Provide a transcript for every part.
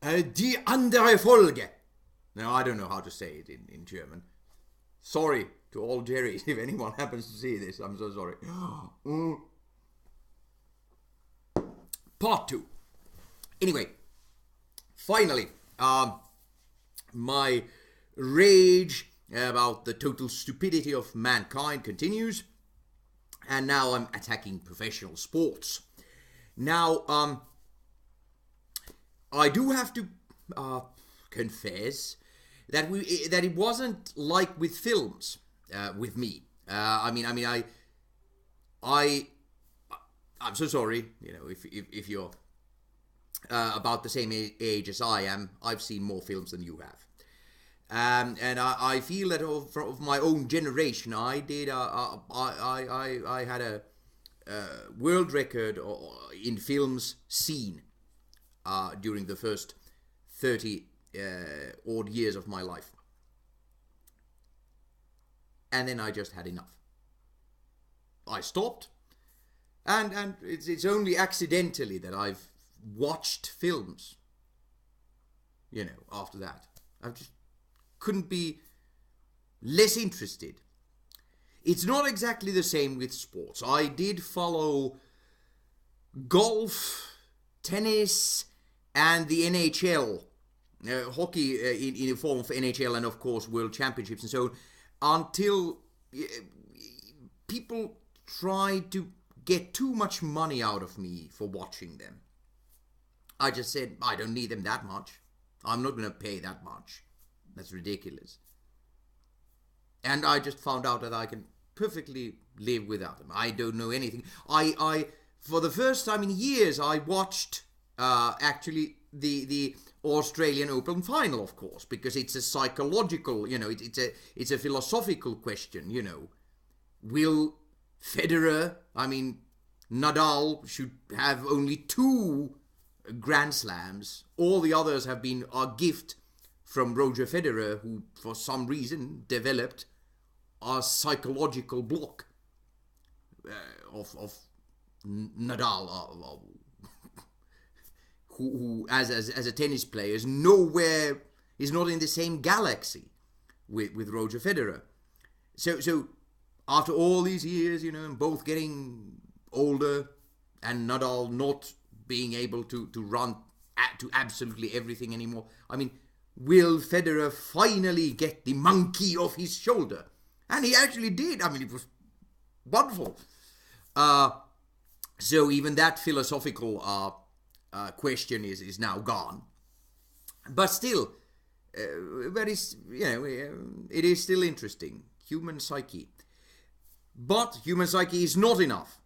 Die andere Folge. Now, I don't know how to say it in German. Sorry to all Jerrys if anyone happens to see this. I'm so sorry. Part 2. Anyway, finally, my rage about the total stupidity of mankind continues. And now I'm attacking professional sports. Now, I do have to confess that it wasn't like with films with me. I'm so sorry. You know, if you're about the same age as I am, I've seen more films than you have. And I feel that of my own generation, I had a world record in films seen during the first 30 odd years of my life. And then I just had enough. I stopped, and it's only accidentally that I've watched films, you know, after that. I just couldn't be less interested. It's not exactly the same with sports. I did follow golf, tennis, and the NHL, hockey in the form of NHL, and of course World Championships and so on, until people tried to get too much money out of me for watching them. I just said, I don't need them that much. I'm not going to pay that much. That's ridiculous. And I just found out that I can perfectly live without them. I don't know anything. I for the first time in years, I watched actually the Australian Open final, of course, because it's a psychological, you know, it's a philosophical question, you know. Will Federer, Nadal should have only 2 Grand Slams. All the others have been a gift from Roger Federer, who for some reason developed a psychological block of Nadal, who as a tennis player is nowhere, is not in the same galaxy with Roger Federer. So after all these years, you know, and both getting older, and Nadal not being able to run to absolutely everything anymore, will Federer finally get the monkey off his shoulder? And he actually did. It was wonderful. So even that philosophical question is now gone. But still, it is still interesting. Human psyche. But human psyche is not enough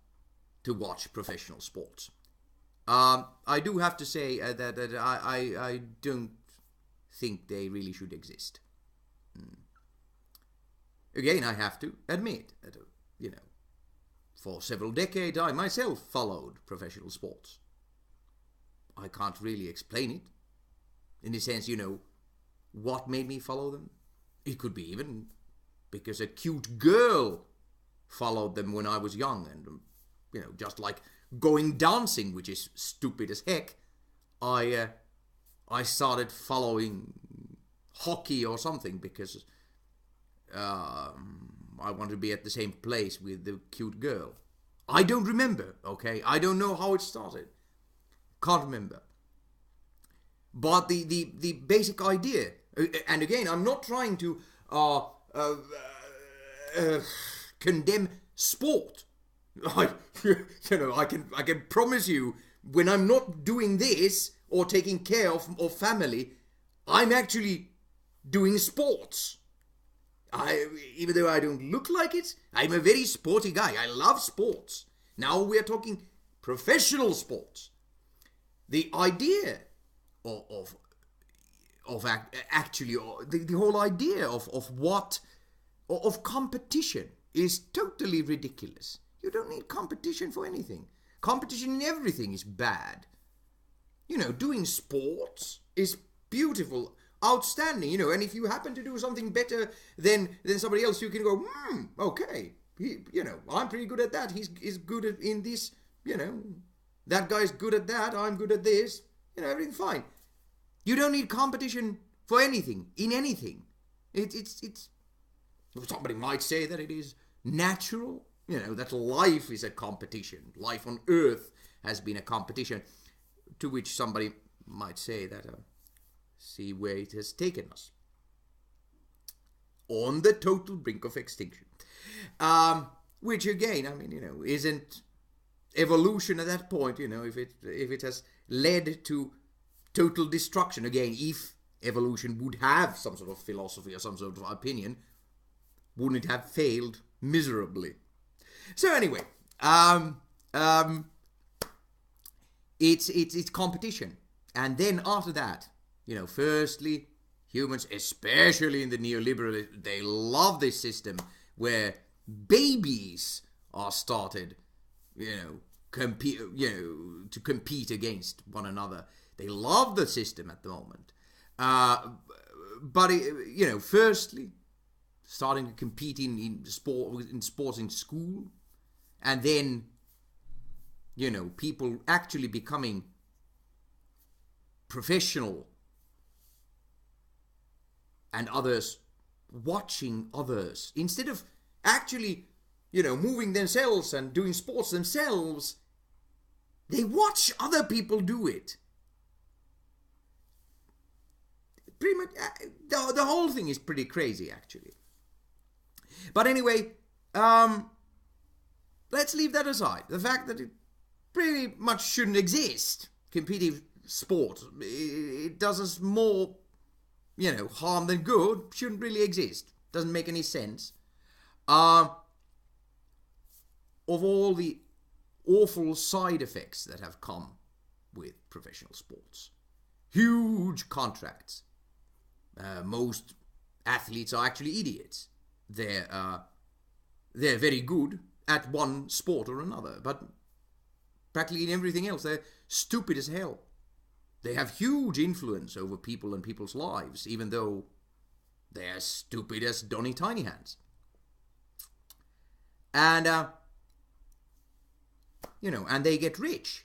to watch professional sports. I do have to say that I don't think they really should exist. Again, I have to admit that, for several decades I myself followed professional sports. I can't really explain it. In the sense, what made me follow them? It could be even because a cute girl followed them when I was young, and, just like going dancing, which is stupid as heck, I started following hockey or something because I wanted to be at the same place with the cute girl. I don't remember, okay? I don't know how it started. Can't remember. But the basic idea, and again, I'm not trying to condemn sport. I can promise you, when I'm not doing this or taking care of family, I'm actually doing sports. Even though I don't look like it, I'm a very sporty guy. I love sports. Now we're talking professional sports. The idea of actually the whole idea of competition is totally ridiculous. You don't need competition for anything. Competition in everything is bad. Doing sports is beautiful, outstanding, and if you happen to do something better than somebody else, you can go, okay, I'm pretty good at that. He's good in this, that guy's good at that. I'm good at this. Everything fine. You don't need competition for anything, in anything. It's somebody might say that it is natural, that life is a competition. Life on Earth has been a competition, to which somebody might say that see where it has taken us. On the total brink of extinction. Which again, isn't evolution at that point, if it has led to total destruction. Again, if evolution would have some sort of philosophy or some sort of opinion, wouldn't it have failed miserably? So anyway, it's competition. And then after that, firstly, humans, especially in the neoliberal, they love this system where babies are started, to compete against one another. They love the system at the moment. But firstly, starting to compete in sports in school, and then, people actually becoming professional, and others watching others instead of actually, moving themselves and doing sports themselves. They watch other people do it. Pretty much, the whole thing is pretty crazy, actually. But anyway, let's leave that aside. The fact that it pretty much shouldn't exist, competitive sport, it does us more, harm than good, shouldn't really exist. Doesn't make any sense. Of all the awful side effects that have come with professional sports. Huge contracts. Most athletes are actually idiots. They're very good at one sport or another, but practically in everything else, they're stupid as hell. They have huge influence over people and people's lives, even though they're stupid as Donny Tiny Hands. And, and they get rich.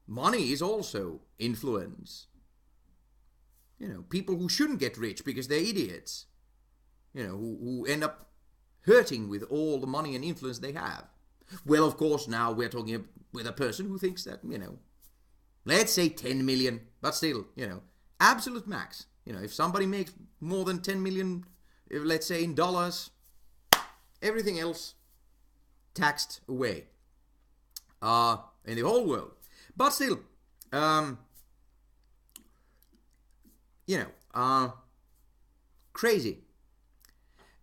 Money is also influence. People who shouldn't get rich because they're idiots. Who end up hurting with all the money and influence they have. Well, of course, now we're talking with a person who thinks that, let's say 10 million, but still, absolute max. If somebody makes more than 10 million, let's say in dollars, everything else taxed away in the whole world. But still, crazy.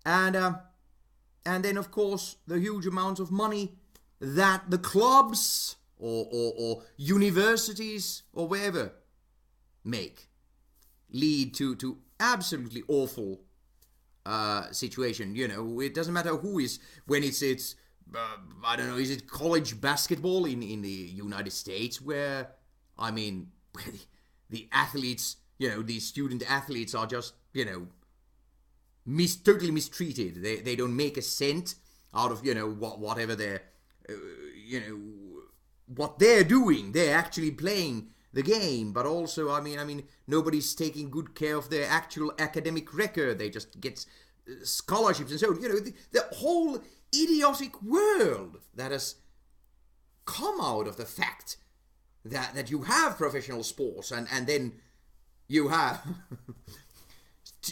And then, of course, the huge amounts of money that the clubs or universities or wherever make lead to absolutely awful situation. It doesn't matter who is, when it's I don't know, is it college basketball in the United States where the athletes, these student athletes are just, totally mistreated. They don't make a cent out of, whatever they're, what they're doing. They're actually playing the game, but also, nobody's taking good care of their actual academic record. They just get scholarships and so on. The whole idiotic world that has come out of the fact that you have professional sports and then you have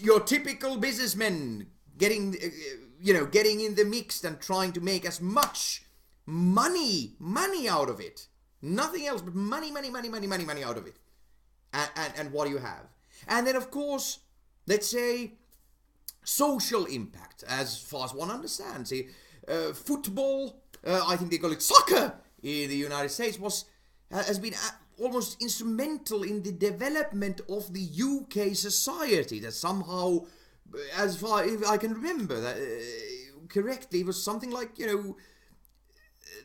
your typical businessmen getting in the mix and trying to make as much money out of it. Nothing else but money out of it. And what do you have? And then, of course, let's say social impact, as far as one understands. Football, I think they call it soccer in the United States, has been almost instrumental in the development of the UK society. That somehow, as far as I can remember that correctly, it was something like,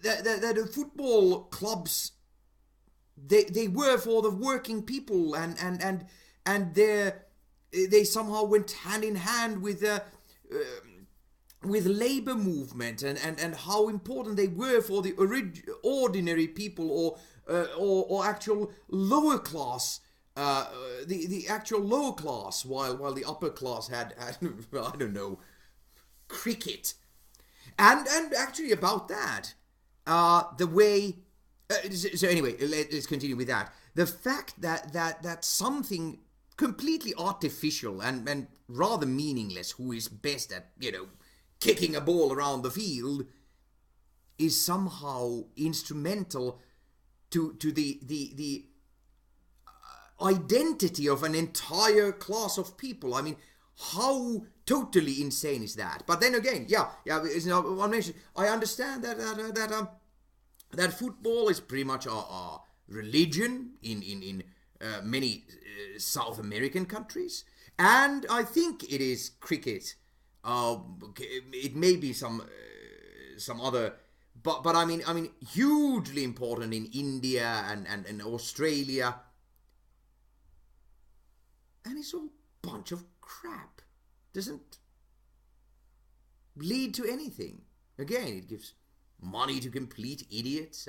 that the football clubs, they were for the working people, and they somehow went hand in hand with labor movement and how important they were for the ordinary people or actual lower class the actual lower class, while the upper class had I don't know, cricket. And actually about that, the way. So anyway, let's continue with that. The fact that something completely artificial and rather meaningless, who is best at kicking a ball around the field, is somehow instrumental to the identity of an entire class of people. I mean, how totally insane is that? But then again, I understand that football is pretty much a religion in many South American countries, and I think it is cricket. It may be some other, but I mean hugely important in India and Australia, and it's all a bunch of crap. Doesn't lead to anything. Again, it gives money to complete idiots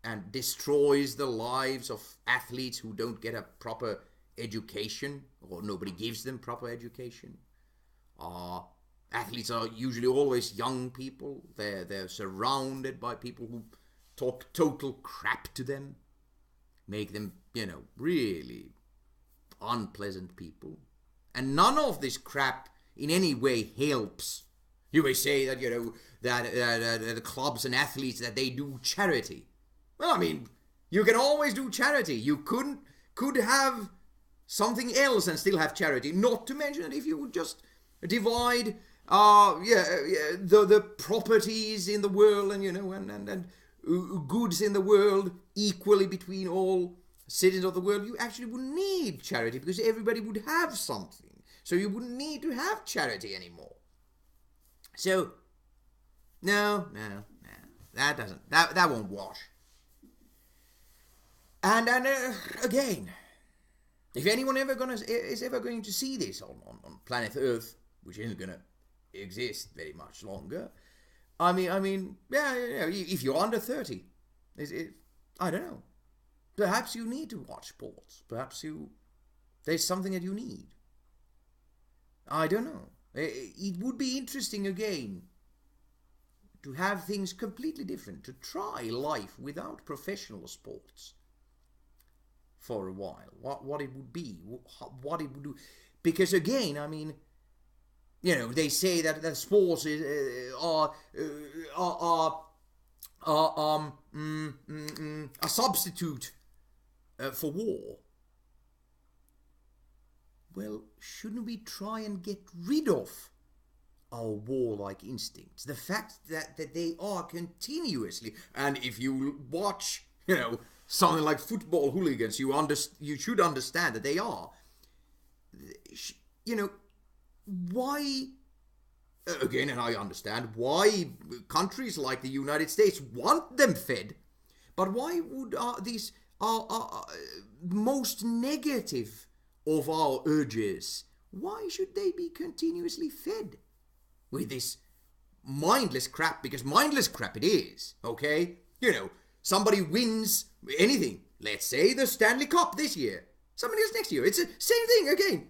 and destroys the lives of athletes who don't get a proper education, or nobody gives them proper education. Athletes are usually always young people. They're surrounded by people who talk total crap to them, make them, really unpleasant people. And none of this crap in any way helps. You may say that, that the clubs and athletes, that they do charity. Well, I mean, you can always do charity. You could have something else and still have charity. Not to mention that if you would just divide the properties in the world and goods in the world equally between all citizens of the world, you actually wouldn't need charity, because everybody would have something. So you wouldn't need to have charity anymore. So, no, that won't wash. And again, if anyone is ever going to see this on planet Earth, which isn't going to exist very much longer, I mean, if you're under 30, I don't know. Perhaps you need to watch sports. Perhaps there's something that you need. I don't know. It would be interesting again to have things completely different, to try life without professional sports for a while. What it would be, what it would do. Because again, I mean, they say that sports are a substitute for war. Well, shouldn't we try and get rid of our warlike instincts? The fact that they are continuously, and if you watch, something like football hooligans, you should understand that they are. Why? Again, and I understand why countries like the United States want them fed, but why would these most negative of our urges, why should they be continuously fed with this mindless crap? Because mindless crap it is, okay? Somebody wins anything. Let's say the Stanley Cup this year. Somebody else next year. It's the same thing again.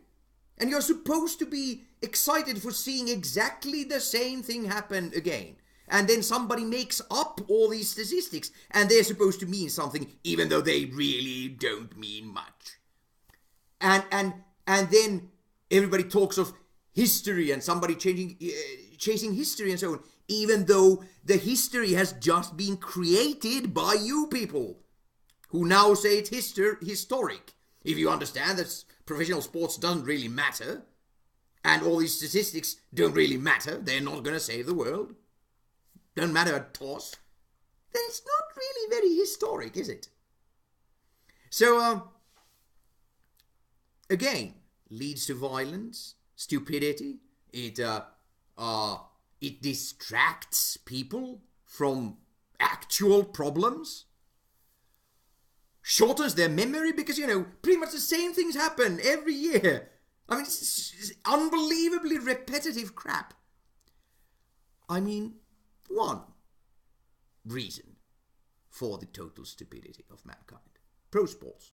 And you're supposed to be excited for seeing exactly the same thing happen again. And then somebody makes up all these statistics, and they're supposed to mean something, even though they really don't mean much. And then everybody talks of history and somebody chasing history and so on, even though the history has just been created by you people, who now say it's historic. If you understand that professional sports doesn't really matter, and all these statistics don't really matter, they're not going to save the world, don't matter a toss, then it's not really very historic, is it? So, again, leads to violence, stupidity. It distracts people from actual problems, shortens their memory, because, pretty much the same things happen every year. I mean, it's unbelievably repetitive crap. I mean, one reason for the total stupidity of mankind. Pro sports.